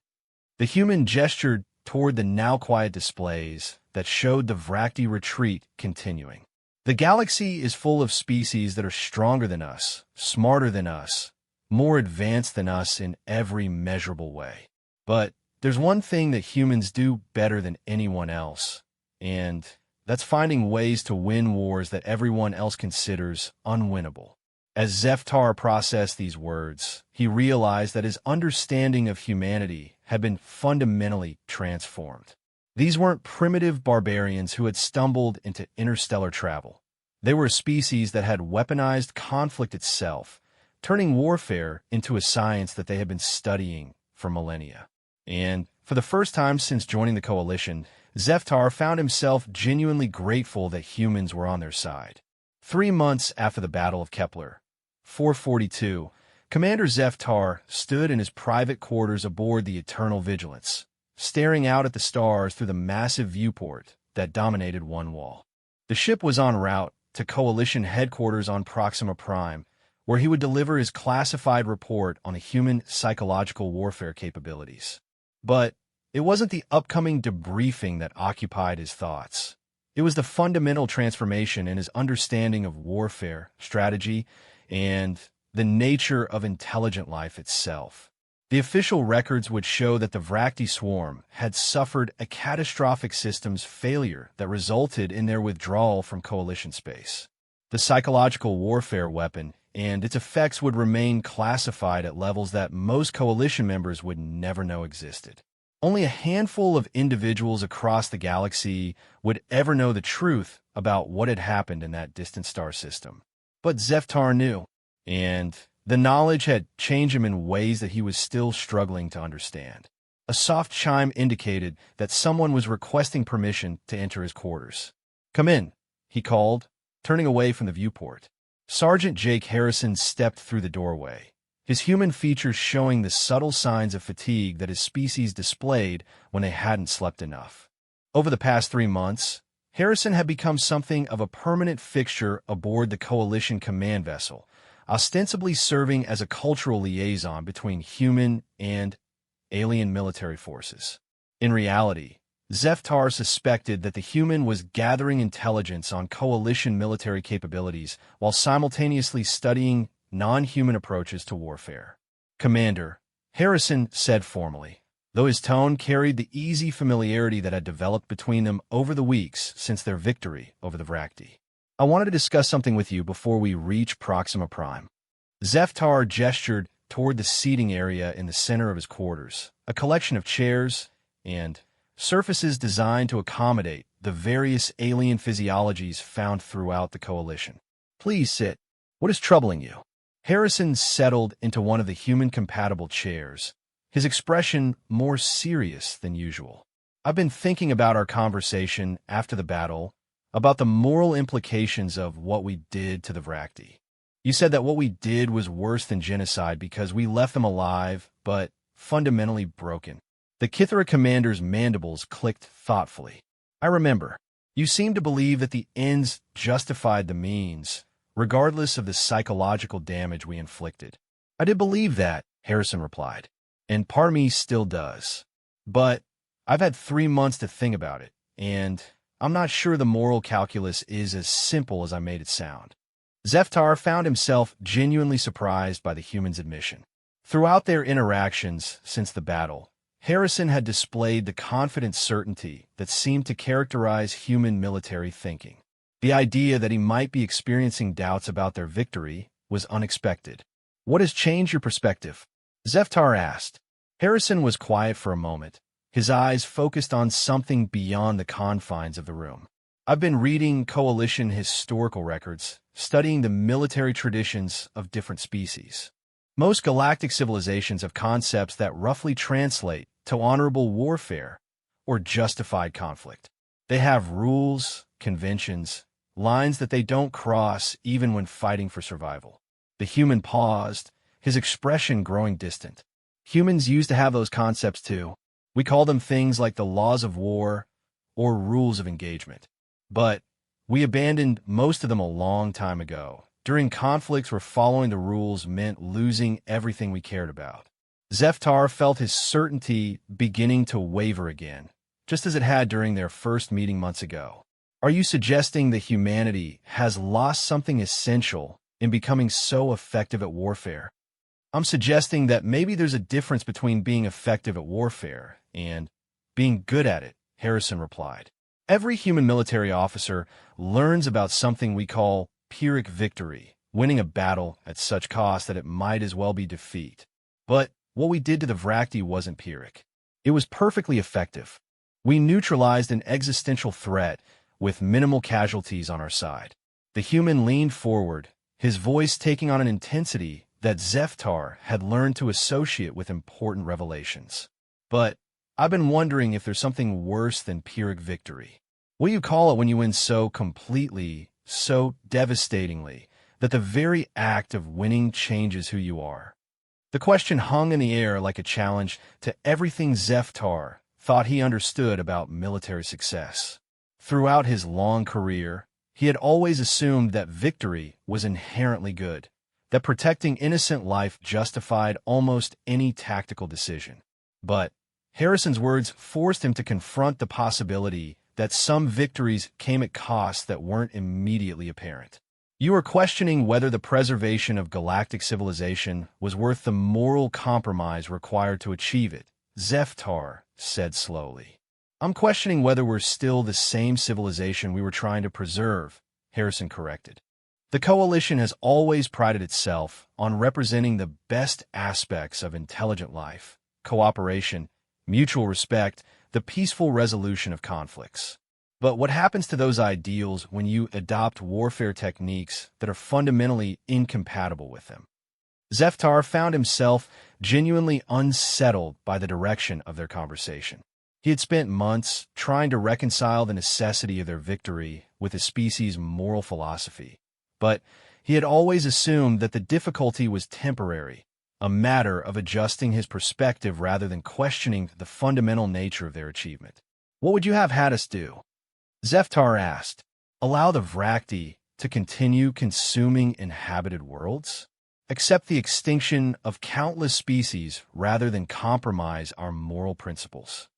The human gestured toward the now quiet displays that showed the Vrakti retreat continuing. "The galaxy is full of species that are stronger than us, smarter than us, more advanced than us in every measurable way. But there's one thing that humans do better than anyone else, and that's finding ways to win wars that everyone else considers unwinnable." As Zeftar processed these words, he realized that his understanding of humanity had been fundamentally transformed. These weren't primitive barbarians who had stumbled into interstellar travel. They were a species that had weaponized conflict itself, turning warfare into a science that they had been studying for millennia. And for the first time since joining the Coalition, Zeftar found himself genuinely grateful that humans were on their side. 3 months after the Battle of Kepler 442, Commander Zeftar stood in his private quarters aboard the Eternal Vigilance, staring out at the stars through the massive viewport that dominated one wall. The ship was en route to Coalition headquarters on Proxima Prime, where he would deliver his classified report on the human psychological warfare capabilities. But it wasn't the upcoming debriefing that occupied his thoughts. It was the fundamental transformation in his understanding of warfare, strategy, and the nature of intelligent life itself. The official records would show that the Vrachti swarm had suffered a catastrophic systems failure that resulted in their withdrawal from Coalition space. The psychological warfare weapon and its effects would remain classified at levels that most Coalition members would never know existed. Only a handful of individuals across the galaxy would ever know the truth about what had happened in that distant star system. But Zeftar knew, and the knowledge had changed him in ways that he was still struggling to understand. A soft chime indicated that someone was requesting permission to enter his quarters. "Come in," he called, turning away from the viewport. Sergeant Jake Harrison stepped through the doorway, his human features showing the subtle signs of fatigue that his species displayed when they hadn't slept enough. Over the past 3 months, Harrison had become something of a permanent fixture aboard the Coalition command vessel, ostensibly serving as a cultural liaison between human and alien military forces. In reality, Zeftar suspected that the human was gathering intelligence on Coalition military capabilities while simultaneously studying non-human approaches to warfare. "Commander," Harrison said formally, though his tone carried the easy familiarity that had developed between them over the weeks since their victory over the Vrachti. "I wanted to discuss something with you before we reach Proxima Prime." Zeftar gestured toward the seating area in the center of his quarters, a collection of chairs and surfaces designed to accommodate the various alien physiologies found throughout the Coalition. "Please sit. What is troubling you?" Harrison settled into one of the human-compatible chairs, his expression more serious than usual. "I've been thinking about our conversation after the battle, about the moral implications of what we did to the Vrachti. You said that what we did was worse than genocide because we left them alive, but fundamentally broken." The Kithara commander's mandibles clicked thoughtfully. "I remember. You seemed to believe that the ends justified the means, regardless of the psychological damage we inflicted." "I did believe that," Harrison replied, "and part of me still does. But I've had 3 months to think about it, and I'm not sure the moral calculus is as simple as I made it sound." Zeftar found himself genuinely surprised by the human's admission. Throughout their interactions since the battle, Harrison had displayed the confident certainty that seemed to characterize human military thinking. The idea that he might be experiencing doubts about their victory was unexpected. "What has changed your perspective?" Zeftar asked. Harrison was quiet for a moment, his eyes focused on something beyond the confines of the room. "I've been reading Coalition historical records, studying the military traditions of different species. Most galactic civilizations have concepts that roughly translate to honorable warfare or justified conflict. They have rules, conventions, lines that they don't cross even when fighting for survival." The human paused, his expression growing distant. "Humans used to have those concepts too. We call them things like the laws of war or rules of engagement. But we abandoned most of them a long time ago, during conflicts where following the rules meant losing everything we cared about." Zeftar felt his certainty beginning to waver again, just as it had during their first meeting months ago. "Are you suggesting that humanity has lost something essential in becoming so effective at warfare?" "I'm suggesting that maybe there's a difference between being effective at warfare and being good at it," Harrison replied. "Every human military officer learns about something we call Pyrrhic victory, winning a battle at such cost that it might as well be defeat. But what we did to the Vrachti wasn't Pyrrhic. It was perfectly effective. We neutralized an existential threat with minimal casualties on our side." The human leaned forward, his voice taking on an intensity that Zeftar had learned to associate with important revelations. "But I've been wondering if there's something worse than Pyrrhic victory. What do you call it when you win so completely, so devastatingly, that the very act of winning changes who you are?" The question hung in the air like a challenge to everything Zeftar thought he understood about military success. Throughout his long career, he had always assumed that victory was inherently good, that protecting innocent life justified almost any tactical decision. But Harrison's words forced him to confront the possibility that some victories came at costs that weren't immediately apparent. You are questioning whether the preservation of galactic civilization was worth the moral compromise required to achieve it, Zeftar said slowly. I'm questioning whether we're still the same civilization we were trying to preserve, Harrison corrected. The Coalition has always prided itself on representing the best aspects of intelligent life, cooperation, mutual respect, the peaceful resolution of conflicts. But what happens to those ideals when you adopt warfare techniques that are fundamentally incompatible with them? Zeftar found himself genuinely unsettled by the direction of their conversation. He had spent months trying to reconcile the necessity of their victory with his species' moral philosophy, but he had always assumed that the difficulty was temporary, a matter of adjusting his perspective rather than questioning the fundamental nature of their achievement. What would you have had us do? Zeftar asked. Allow the Vrakti to continue consuming inhabited worlds? Accept the extinction of countless species rather than compromise our moral principles?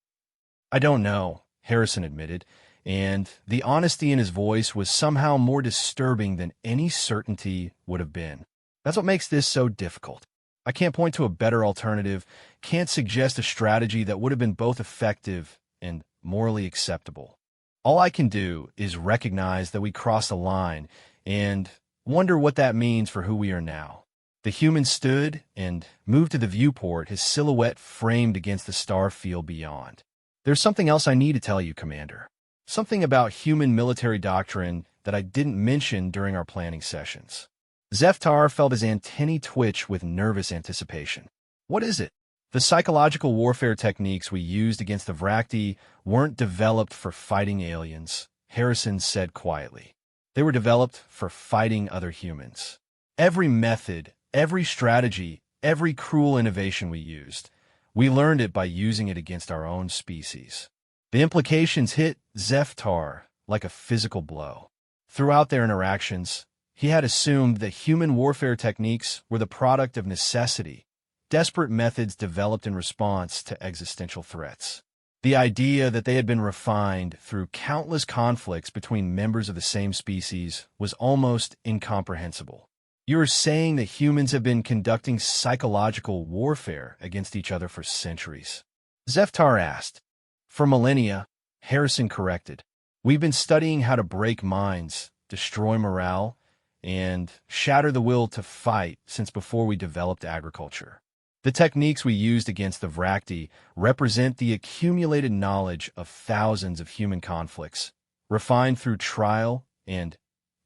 I don't know, Harrison admitted, and the honesty in his voice was somehow more disturbing than any certainty would have been. That's what makes this so difficult. I can't point to a better alternative, can't suggest a strategy that would have been both effective and morally acceptable. All I can do is recognize that we crossed a line and wonder what that means for who we are now. The human stood and moved to the viewport, his silhouette framed against the star field beyond. There's something else I need to tell you, Commander. Something about human military doctrine that I didn't mention during our planning sessions. Zeftar felt his antennae twitch with nervous anticipation. What is it? The psychological warfare techniques we used against the Vrakti weren't developed for fighting aliens, Harrison said quietly. They were developed for fighting other humans. Every method, every strategy, every cruel innovation we used, we learned it by using it against our own species. The implications hit Zeftar like a physical blow. Throughout their interactions, he had assumed that human warfare techniques were the product of necessity, desperate methods developed in response to existential threats. The idea that they had been refined through countless conflicts between members of the same species was almost incomprehensible. You're saying that humans have been conducting psychological warfare against each other for centuries? Zeftar asked. For millennia, Harrison corrected. We've been studying how to break minds, destroy morale, and shatter the will to fight since before we developed agriculture. The techniques we used against the Vrakti represent the accumulated knowledge of thousands of human conflicts, refined through trial and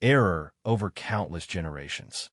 error over countless generations.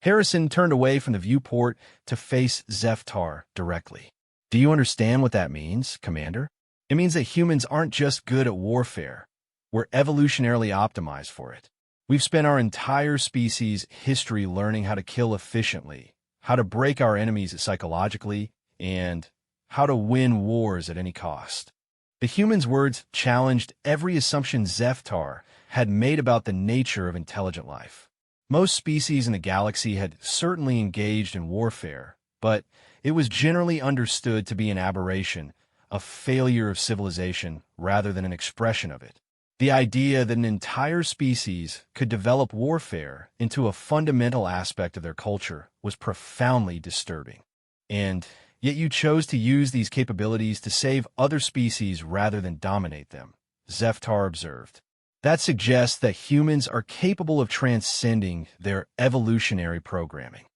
Harrison turned away from the viewport to face Zeftar directly. Do you understand what that means, Commander? It means that humans aren't just good at warfare. We're evolutionarily optimized for it. We've spent our entire species' history learning how to kill efficiently, how to break our enemies psychologically, and how to win wars at any cost. The human's words challenged every assumption Zeftar had made about the nature of intelligent life. Most species in the galaxy had certainly engaged in warfare, but it was generally understood to be an aberration, a failure of civilization rather than an expression of it. The idea that an entire species could develop warfare into a fundamental aspect of their culture was profoundly disturbing. And yet you chose to use these capabilities to save other species rather than dominate them, Zeftar observed. That suggests that humans are capable of transcending their evolutionary programming.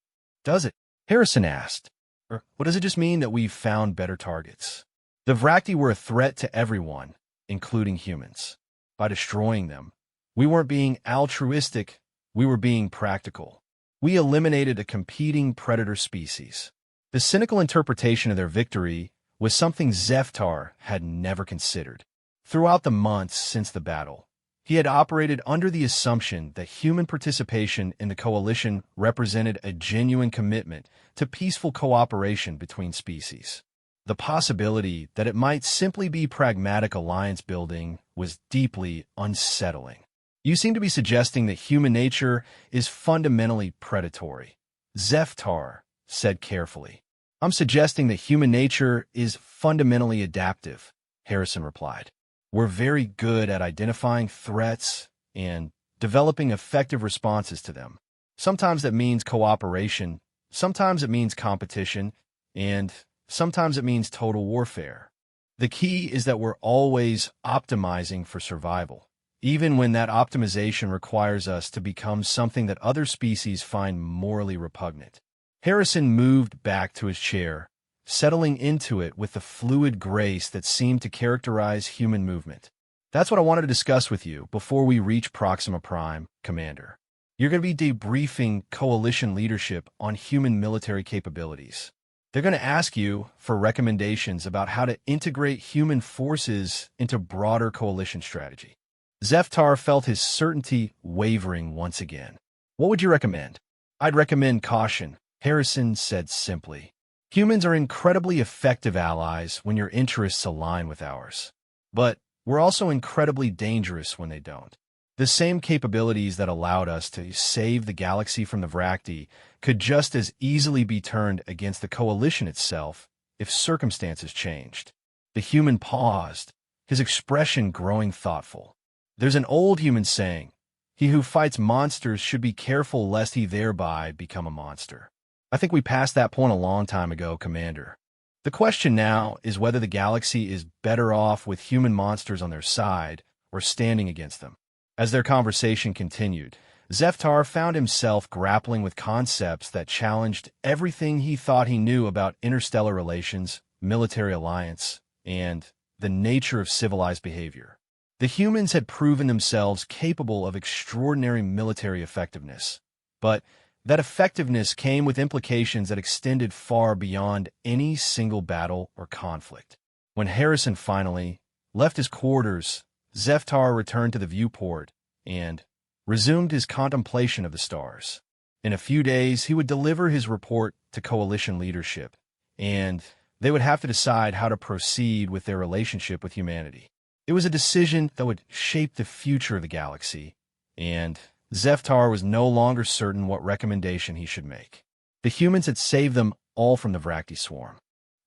Does it? Harrison asked. Or what does it just mean that we've found better targets? The Vrakti were a threat to everyone, including humans. By destroying them, we weren't being altruistic, we were being practical. We eliminated a competing predator species. The cynical interpretation of their victory was something Zeftar had never considered. Throughout the months since the battle, he had operated under the assumption that human participation in the coalition represented a genuine commitment to peaceful cooperation between species. The possibility that it might simply be pragmatic alliance building was deeply unsettling. You seem to be suggesting that human nature is fundamentally predatory, Zeftar said carefully. I'm suggesting that human nature is fundamentally adaptive, Harrison replied. We're very good at identifying threats and developing effective responses to them. Sometimes that means cooperation, sometimes it means competition, and sometimes it means total warfare. The key is that we're always optimizing for survival, even when that optimization requires us to become something that other species find morally repugnant. Harrison moved back to his chair, settling into it with the fluid grace that seemed to characterize human movement. That's what I wanted to discuss with you before we reach Proxima Prime, Commander. You're going to be debriefing coalition leadership on human military capabilities. They're going to ask you for recommendations about how to integrate human forces into broader coalition strategy. Zeftar felt his certainty wavering once again. What would you recommend? I'd recommend caution, Harrison said simply. Humans are incredibly effective allies when your interests align with ours. But we're also incredibly dangerous when they don't. The same capabilities that allowed us to save the galaxy from the Vracti could just as easily be turned against the coalition itself if circumstances changed. The human paused, his expression growing thoughtful. There's an old human saying, "He who fights monsters should be careful lest he thereby become a monster." I think we passed that point a long time ago, Commander. The question now is whether the galaxy is better off with human monsters on their side or standing against them. As their conversation continued, Zeftar found himself grappling with concepts that challenged everything he thought he knew about interstellar relations, military alliance, and the nature of civilized behavior. The humans had proven themselves capable of extraordinary military effectiveness, but that effectiveness came with implications that extended far beyond any single battle or conflict. When Harrison finally left his quarters, Zeftar returned to the viewport and resumed his contemplation of the stars. In a few days, he would deliver his report to coalition leadership, and they would have to decide how to proceed with their relationship with humanity. It was a decision that would shape the future of the galaxy, and Zeftar was no longer certain what recommendation he should make. The humans had saved them all from the Vracti swarm.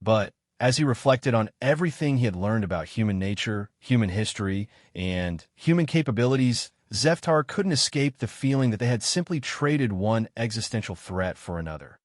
But as he reflected on everything he had learned about human nature, human history, and human capabilities, Zeftar couldn't escape the feeling that they had simply traded one existential threat for another.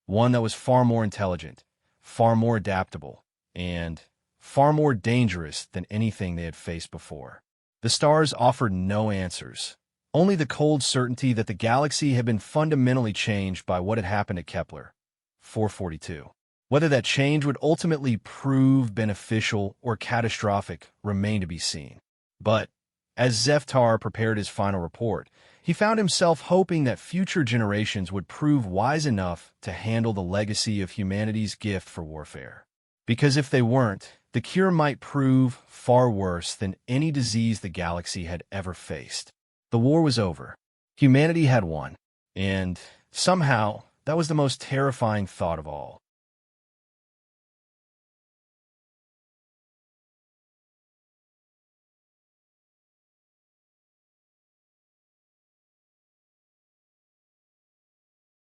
One that was far more intelligent, far more adaptable, and far more dangerous than anything they had faced before. The stars offered no answers, only the cold certainty that the galaxy had been fundamentally changed by what had happened at Kepler 442. Whether that change would ultimately prove beneficial or catastrophic remained to be seen. But as Zeftar prepared his final report, he found himself hoping that future generations would prove wise enough to handle the legacy of humanity's gift for warfare. Because if they weren't, the cure might prove far worse than any disease the galaxy had ever faced. The war was over. Humanity had won. And somehow, that was the most terrifying thought of all.